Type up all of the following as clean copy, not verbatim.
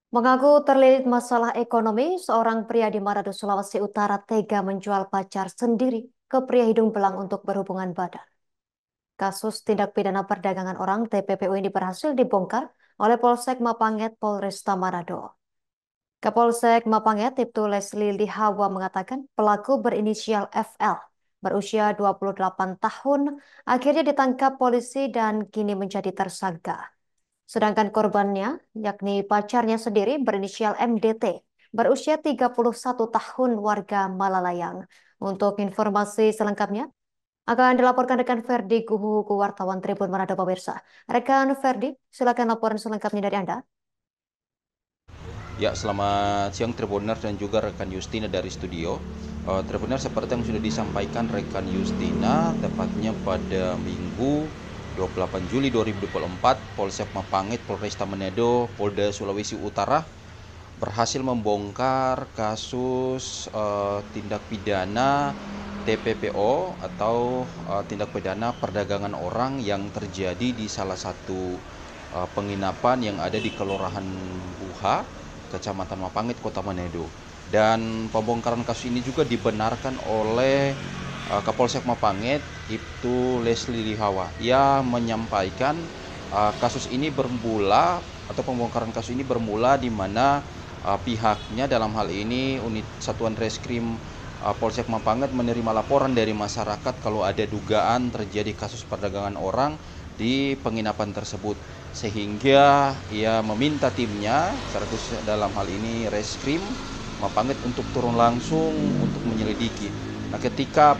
Mengaku terlilit masalah ekonomi, seorang pria di Manado, Sulawesi Utara tega menjual pacar sendiri ke pria hidung belang untuk berhubungan badan. Kasus tindak pidana perdagangan orang (TPPU) ini berhasil dibongkar oleh Polsek Mapanget Polresta Manado. Kapolsek Mapanget Ibtu Leslie Lihawa mengatakan pelaku berinisial FL berusia 28 tahun akhirnya ditangkap polisi dan kini menjadi tersangka. Sedangkan korbannya, yakni pacarnya sendiri berinisial MDT, berusia 31 tahun warga Malalayang. Untuk informasi selengkapnya, akan dilaporkan rekan Ferdi Guhu ke wartawan Tribun Manado Pemirsa. Rekan Ferdi, silakan laporan selengkapnya dari Anda. Ya, selamat siang Tribuners dan juga rekan Justina dari studio. Tribuners, seperti yang sudah disampaikan rekan Justina, tepatnya pada Minggu 28 Juli 2024, Polsek Mapanget, Polresta Manado, Polda Sulawesi Utara berhasil membongkar kasus tindak pidana TPPO atau tindak pidana perdagangan orang yang terjadi di salah satu penginapan yang ada di Kelurahan Buha, Kecamatan Mapanget, Kota Manado. Dan pembongkaran kasus ini juga dibenarkan oleh Kapolsek Mapanget, Ibtu Leslie Lihawa. Ia menyampaikan kasus ini bermula atau pembongkaran kasus ini bermula di mana pihaknya dalam hal ini unit Satuan Reskrim Polsek Mapanget menerima laporan dari masyarakat kalau ada dugaan terjadi kasus perdagangan orang di penginapan tersebut, sehingga ia meminta timnya, terkhusus dalam hal ini Reskrim Mapanget, untuk turun langsung untuk menyelidiki. Nah, ketika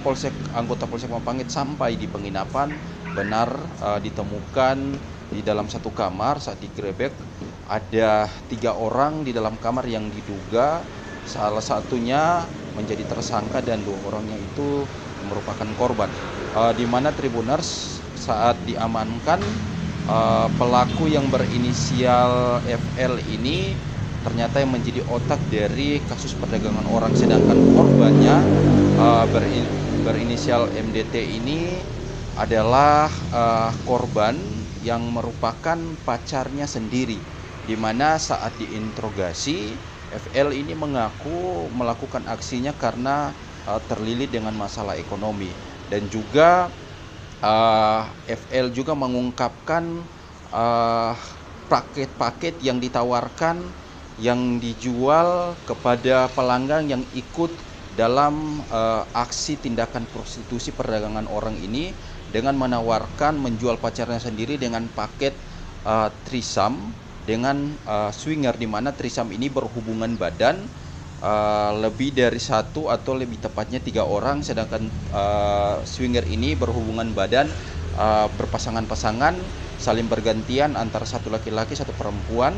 anggota Polsek Mapanget sampai di penginapan, benar ditemukan di dalam satu kamar saat digerebek ada 3 orang di dalam kamar yang diduga salah satunya menjadi tersangka dan 2 orangnya itu merupakan korban. Di mana Tribuners saat diamankan, pelaku yang berinisial FL ini ternyata yang menjadi otak dari kasus perdagangan orang, sedangkan korbannya berinisial MDT ini adalah korban yang merupakan pacarnya sendiri, di mana saat diinterogasi FL ini mengaku melakukan aksinya karena terlilit dengan masalah ekonomi, dan juga FL juga mengungkapkan paket-paket yang ditawarkan yang dijual kepada pelanggan yang ikut dalam aksi tindakan prostitusi perdagangan orang ini, dengan menawarkan menjual pacarnya sendiri dengan paket trisam dengan swinger, di mana trisam ini berhubungan badan lebih dari satu atau lebih tepatnya 3 orang, sedangkan swinger ini berhubungan badan berpasangan-pasangan saling bergantian antara satu laki-laki satu perempuan,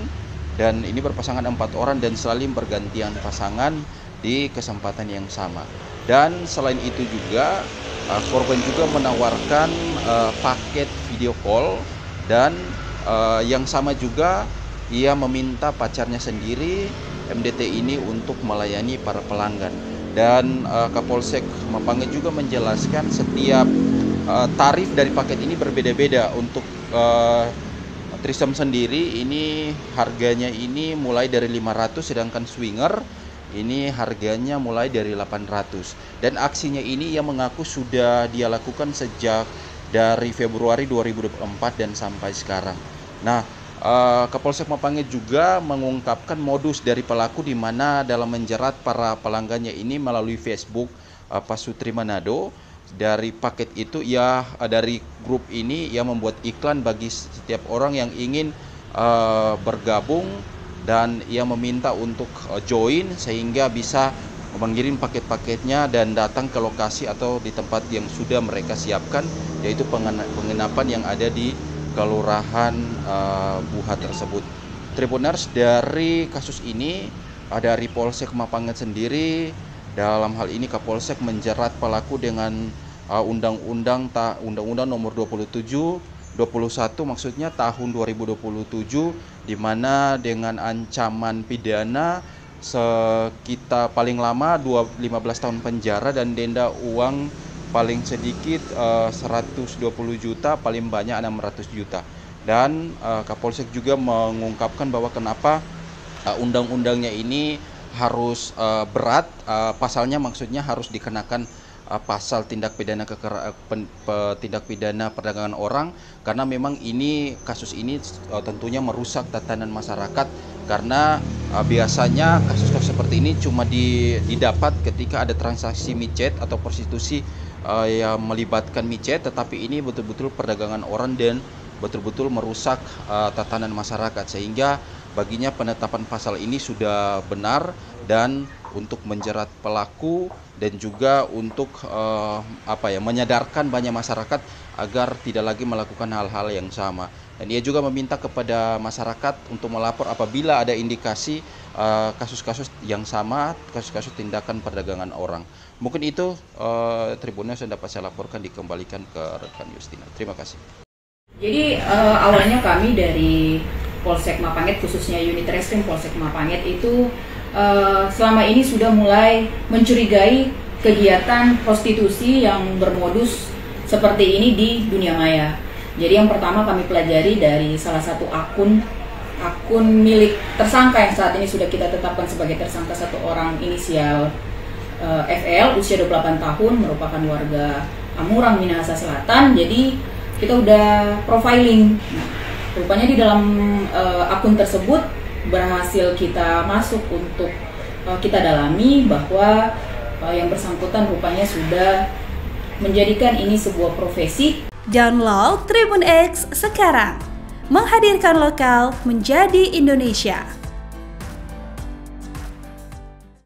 dan ini berpasangan 4 orang dan saling bergantian pasangan di kesempatan yang sama. Dan selain itu juga korban juga menawarkan paket video call, dan yang sama juga ia meminta pacarnya sendiri MDT ini untuk melayani para pelanggan. Dan Kapolsek Mapanget juga menjelaskan setiap tarif dari paket ini berbeda-beda. Untuk trisam sendiri ini harganya ini mulai dari 500, sedangkan swinger ini harganya mulai dari 800. Dan aksinya ini ia mengaku sudah dia lakukan sejak dari Februari 2024 dan sampai sekarang. Nah, Kapolsek Mapanget juga mengungkapkan modus dari pelaku, di mana dalam menjerat para pelanggannya ini melalui Facebook Pasutri Manado. Dari paket itu dari grup ini ia membuat iklan bagi setiap orang yang ingin bergabung, dan ia meminta untuk join sehingga bisa mengirim paket-paketnya dan datang ke lokasi atau di tempat yang sudah mereka siapkan, yaitu penginapan yang ada di Kelurahan Buha tersebut. Tribuners, dari kasus ini dari Polsek Mapanget sendiri, dalam hal ini Kapolsek menjerat pelaku dengan Undang-Undang Nomor 21 maksudnya tahun 2027, di mana dengan ancaman pidana sekitar paling lama 15 tahun penjara dan denda uang paling sedikit 120 juta, paling banyak 600 juta. Dan Kapolsek juga mengungkapkan bahwa kenapa undang-undangnya ini harus berat, pasalnya maksudnya harus dikenakan pasal tindak pidana perdagangan orang, karena memang kasus ini tentunya merusak tatanan masyarakat, karena biasanya kasus-kasus seperti ini cuma didapat ketika ada transaksi micet atau prostitusi yang melibatkan micet, tetapi ini betul-betul perdagangan orang dan betul-betul merusak tatanan masyarakat, sehingga baginya penetapan pasal ini sudah benar dan untuk menjerat pelaku dan juga untuk menyadarkan banyak masyarakat agar tidak lagi melakukan hal-hal yang sama. Dan ia juga meminta kepada masyarakat untuk melapor apabila ada indikasi kasus-kasus yang sama, kasus-kasus tindakan perdagangan orang. Mungkin itu Tribunnews yang dapat saya laporkan, dikembalikan ke rekan Justina. Terima kasih. Jadi awalnya kami dari Polsek Mapanget, khususnya unit reskrim Polsek Mapanget itu selama ini sudah mulai mencurigai kegiatan prostitusi yang bermodus seperti ini di dunia maya. Jadi yang pertama kami pelajari dari salah satu akun milik tersangka yang saat ini sudah kita tetapkan sebagai tersangka, satu orang inisial FL, usia 28 tahun, merupakan warga Amurang, Minahasa Selatan. Jadi kita udah profiling. Nah, rupanya di dalam akun tersebut berhasil kita masuk untuk kita dalami bahwa yang bersangkutan rupanya sudah menjadikan ini sebuah profesi. Download Tribun X sekarang, menghadirkan lokal menjadi Indonesia.